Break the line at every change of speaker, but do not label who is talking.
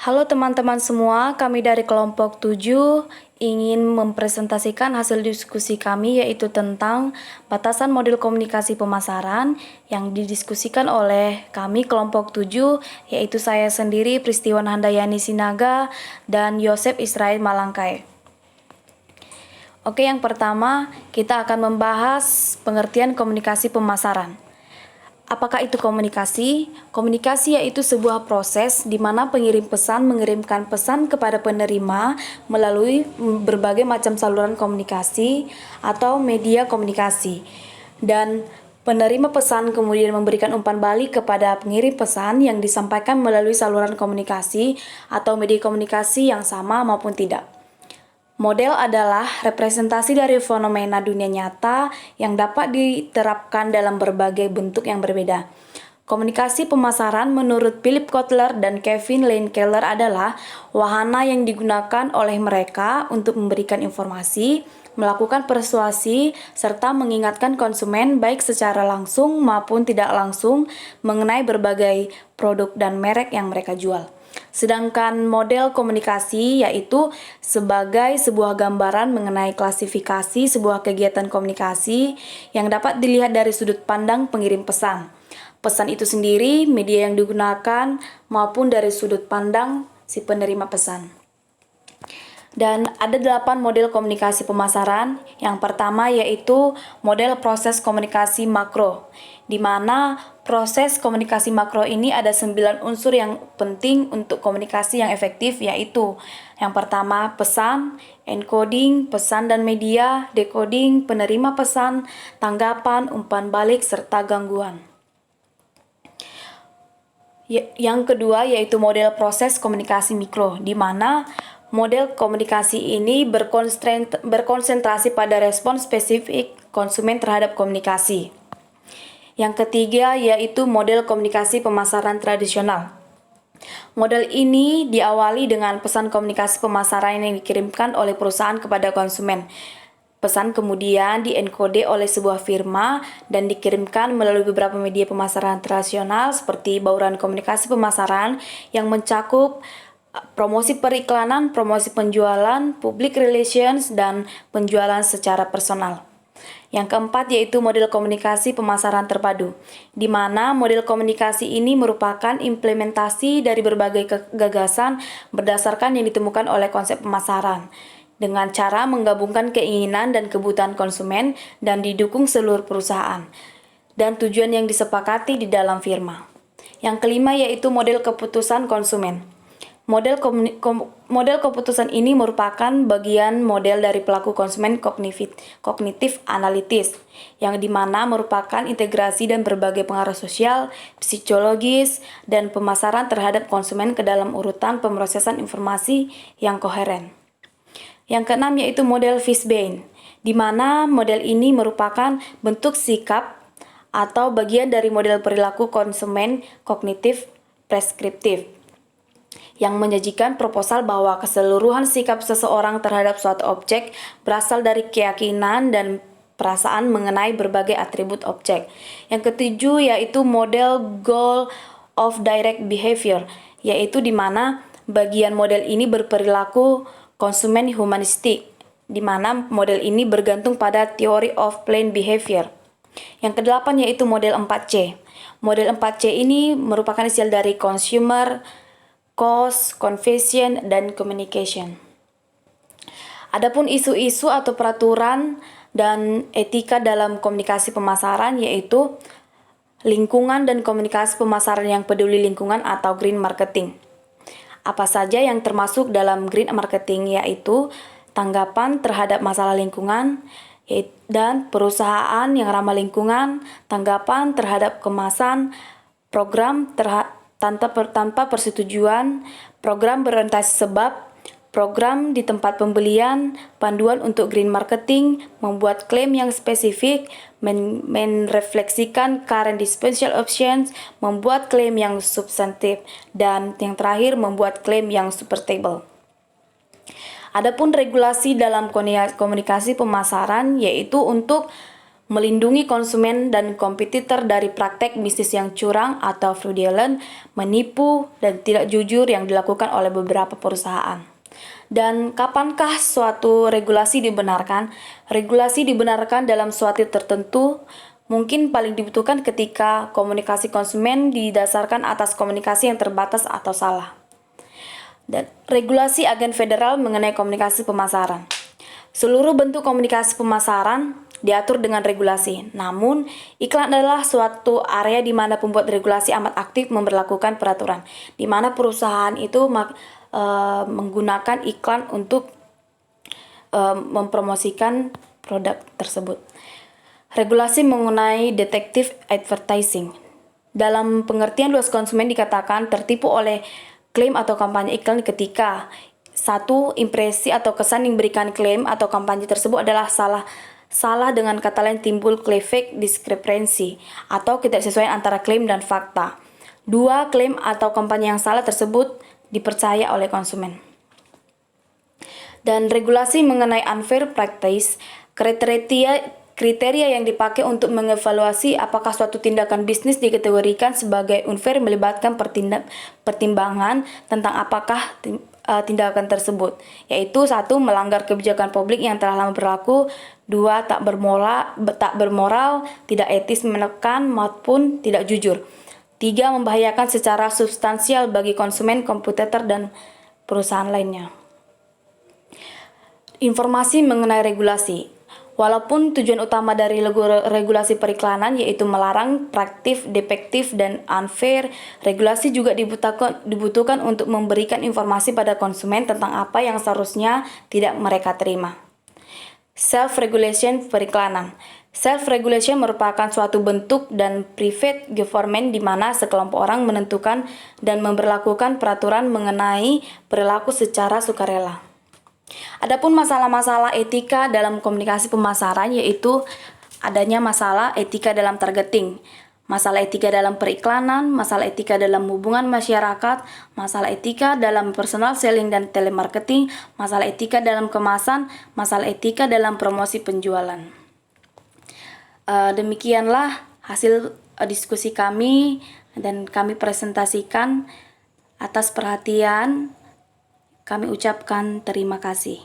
Halo teman-teman semua, kami dari kelompok 7 ingin mempresentasikan hasil diskusi kami yaitu tentang batasan model komunikasi pemasaran yang didiskusikan oleh kami kelompok 7 yaitu saya sendiri Pristiwan Handayani Sinaga dan Yosep Israel Malangkai. Oke, yang pertama kita akan membahas pengertian komunikasi pemasaran. Apakah itu komunikasi? Komunikasi yaitu sebuah proses di mana pengirim pesan mengirimkan pesan kepada penerima melalui berbagai macam saluran komunikasi atau media komunikasi. Dan penerima pesan kemudian memberikan umpan balik kepada pengirim pesan yang disampaikan melalui saluran komunikasi atau media komunikasi yang sama maupun tidak. Model adalah representasi dari fenomena dunia nyata yang dapat diterapkan dalam berbagai bentuk yang berbeda. Komunikasi pemasaran menurut Philip Kotler dan Kevin Lane Keller adalah wahana yang digunakan oleh mereka untuk memberikan informasi, melakukan persuasi, serta mengingatkan konsumen baik secara langsung maupun tidak langsung mengenai berbagai produk dan merek yang mereka jual. Sedangkan model komunikasi yaitu sebagai sebuah gambaran mengenai klasifikasi sebuah kegiatan komunikasi yang dapat dilihat dari sudut pandang pengirim pesan. Pesan itu sendiri, media yang digunakan, maupun dari sudut pandang si penerima pesan. Dan ada 8 model komunikasi pemasaran. Yang pertama yaitu model proses komunikasi makro, di mana proses komunikasi makro ini ada 9 unsur yang penting untuk komunikasi yang efektif, yaitu yang pertama pesan, encoding, pesan dan media, decoding, penerima pesan, tanggapan, umpan balik, serta gangguan. Yang kedua yaitu model proses komunikasi mikro, di mana model komunikasi ini berkonsentrasi pada respon spesifik konsumen terhadap komunikasi. Yang ketiga yaitu model komunikasi pemasaran tradisional. Model ini diawali dengan pesan komunikasi pemasaran yang dikirimkan oleh perusahaan kepada konsumen. Pesan kemudian dienkode oleh sebuah firma dan dikirimkan melalui beberapa media pemasaran tradisional seperti bauran komunikasi pemasaran yang mencakup promosi periklanan, promosi penjualan, public relations, dan penjualan secara personal. Yang keempat yaitu model komunikasi pemasaran terpadu, di mana model komunikasi ini merupakan implementasi dari berbagai gagasan berdasarkan yang ditemukan oleh konsep pemasaran, dengan cara menggabungkan keinginan dan kebutuhan konsumen dan didukung seluruh perusahaan, dan tujuan yang disepakati di dalam firma. Yang kelima yaitu model keputusan konsumen. Model keputusan ini merupakan bagian model dari pelaku konsumen kognitif analitis, yang dimana merupakan integrasi dan berbagai pengaruh sosial, psikologis, dan pemasaran terhadap konsumen ke dalam urutan pemrosesan informasi yang koheren. Yang keenam yaitu model Fishbane, di mana model ini merupakan bentuk sikap atau bagian dari model perilaku konsumen kognitif preskriptif, yang menyajikan proposal bahwa keseluruhan sikap seseorang terhadap suatu objek berasal dari keyakinan dan perasaan mengenai berbagai atribut objek. Yang ketujuh yaitu model Goal of Direct Behavior, yaitu di mana bagian model ini berperilaku konsumen humanistik, di mana model ini bergantung pada Theory of Planned Behavior. Yang kedelapan yaitu model 4C. Model 4C ini merupakan istilah dari Consumer, Cause, Confession, dan Communication. Adapun isu-isu atau peraturan dan etika dalam komunikasi pemasaran yaitu lingkungan dan komunikasi pemasaran yang peduli lingkungan atau green marketing. Apa saja yang termasuk dalam green marketing yaitu tanggapan terhadap masalah lingkungan dan perusahaan yang ramah lingkungan, tanggapan terhadap kemasan, program tanpa persetujuan, program berorientasi sebab, program di tempat pembelian, panduan untuk green marketing, membuat klaim yang spesifik, merefleksikan current dispensal options, membuat klaim yang substantif, dan yang terakhir membuat klaim yang sustainable. Adapun regulasi dalam komunikasi pemasaran yaitu untuk melindungi konsumen dan kompetitor dari praktek bisnis yang curang atau fraudulent, menipu, dan tidak jujur yang dilakukan oleh beberapa perusahaan. Dan kapankah suatu regulasi dibenarkan? Regulasi dibenarkan dalam suatu tertentu, mungkin paling dibutuhkan ketika komunikasi konsumen didasarkan atas komunikasi yang terbatas atau salah. Dan regulasi agen federal mengenai komunikasi pemasaran. Seluruh bentuk komunikasi pemasaran diatur dengan regulasi. Namun, iklan adalah suatu area di mana pembuat regulasi amat aktif memberlakukan peraturan, di mana perusahaan itu menggunakan iklan untuk mempromosikan produk tersebut. Regulasi mengenai deceptive advertising. Dalam pengertian luas konsumen dikatakan tertipu oleh klaim atau kampanye iklan ketika satu, impresi atau kesan yang diberikan klaim atau kampanye tersebut adalah salah dengan kata lain timbul fake diskrepansi atau ketidaksesuaian antara klaim dan fakta. Dua, klaim atau kampanye yang salah tersebut dipercaya oleh konsumen. Dan regulasi mengenai unfair practice, kriteria yang dipakai untuk mengevaluasi apakah suatu tindakan bisnis dikategorikan sebagai unfair melibatkan pertimbangan tentang apakah tindakan tersebut, yaitu 1. Melanggar kebijakan publik yang telah lama berlaku, 2. Tak bermoral, tidak etis, menekan maupun tidak jujur, 3. Membahayakan secara substansial bagi konsumen, kompetitor, dan perusahaan lainnya. Informasi mengenai regulasi. Walaupun tujuan utama dari regulasi periklanan yaitu melarang praktik defektif dan unfair, regulasi juga dibutuhkan untuk memberikan informasi pada konsumen tentang apa yang seharusnya tidak mereka terima. Self-regulation periklanan. Self-regulation merupakan suatu bentuk dan private government di mana sekelompok orang menentukan dan memberlakukan peraturan mengenai perilaku secara sukarela. Adapun masalah-masalah etika dalam komunikasi pemasaran yaitu adanya masalah etika dalam targeting, masalah etika dalam periklanan, masalah etika dalam hubungan masyarakat, masalah etika dalam personal selling dan telemarketing, masalah etika dalam kemasan, masalah etika dalam promosi penjualan. Demikianlah hasil diskusi kami dan kami presentasikan. Atas perhatian kami ucapkan terima kasih.